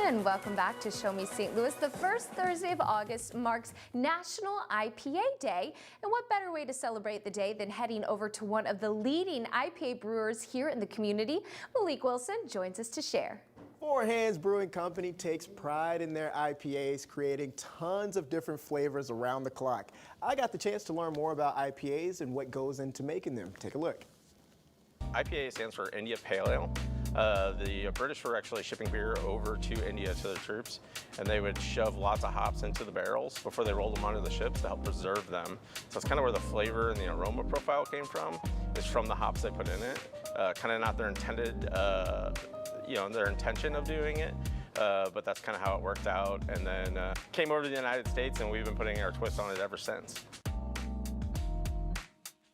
And welcome back to Show Me St. Louis. The first Thursday of August marks National IPA Day. And what better way to celebrate the day than heading over to one of the leading IPA brewers here in the community? Malik Wilson joins us to share. Hands Brewing Company takes pride in their IPAs, creating tons of different flavors around the clock. I got the chance to learn more about IPAs and what goes into making them. Take a look. IPA stands for India Pale Ale. The British were actually shipping beer over to India to their troops, and they would shove lots of hops into the barrels before they rolled them onto the ships to help preserve them. So it's kind of where the flavor and the aroma profile came from. It's from the hops they put in it. Kind of not their intended, their intention of doing it, but that's kind of how it worked out. And then came over to the United States, and we've been putting our twist on it ever since.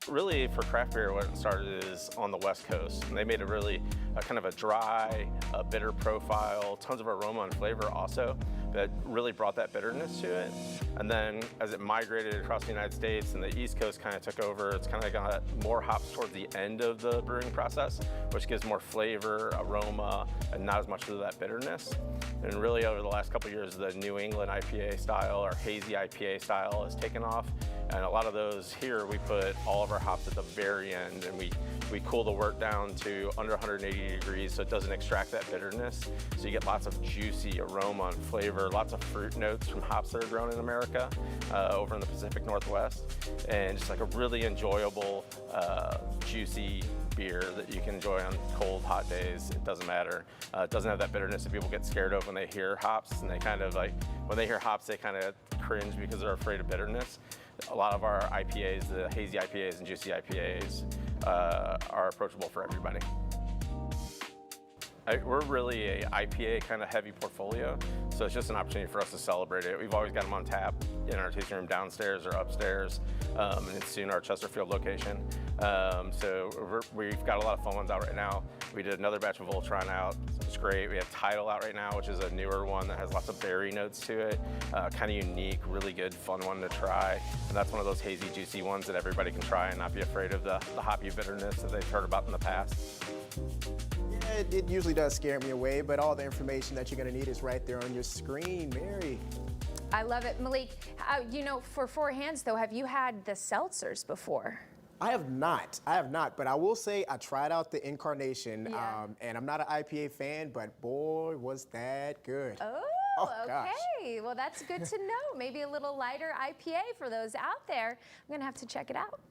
Really, for craft beer, what it started is on the West Coast, and they made a really kind of a dry, bitter profile, tons of aroma and flavor also, that really brought that bitterness to it. And then as it migrated across the United States and the East Coast kind of took over, it's kind of got more hops towards the end of the brewing process, which gives more flavor, aroma, and not as much of that bitterness. And really over the last couple of years, the New England IPA style or hazy IPA style has taken off. And a lot of those here, we put all of our hops at the very end, and we cool the wort down to under 180 degrees so it doesn't extract that bitterness. So you get lots of juicy aroma and flavor, lots of fruit notes from hops that are grown in America over in the Pacific Northwest, and just like a really enjoyable, juicy beer that you can enjoy on cold, hot days. It doesn't matter. It doesn't have that bitterness that people get scared of when they hear hops, and they kind of like, when they hear hops, they kind of cringe because they're afraid of bitterness. A lot of our IPAs, the hazy IPAs and juicy IPAs, are approachable for everybody. We're really a IPA kind of heavy portfolio, so it's just an opportunity for us to celebrate it. We've always got them on tap in our tasting room downstairs or upstairs, and soon our Chesterfield location. So we've got a lot of fun ones out right now. We did another batch of Voltron out. It's great. We have Tidal out right now, which is a newer one that has lots of berry notes to it. Kind of unique, really good, fun one to try. And that's one of those hazy, juicy ones that everybody can try and not be afraid of the hoppy bitterness that they've heard about in the past. It usually does scare me away, but all the information that you're going to need is right there on your screen, Mary. I love it. Malik, for Four Hands, though, have you had the seltzers before? I have not, but I will say I tried out the Incarnation, and I'm not an IPA fan, but boy, was that good. Oh, okay. Well, that's good to know. Maybe a little lighter IPA for those out there. I'm going to have to check it out.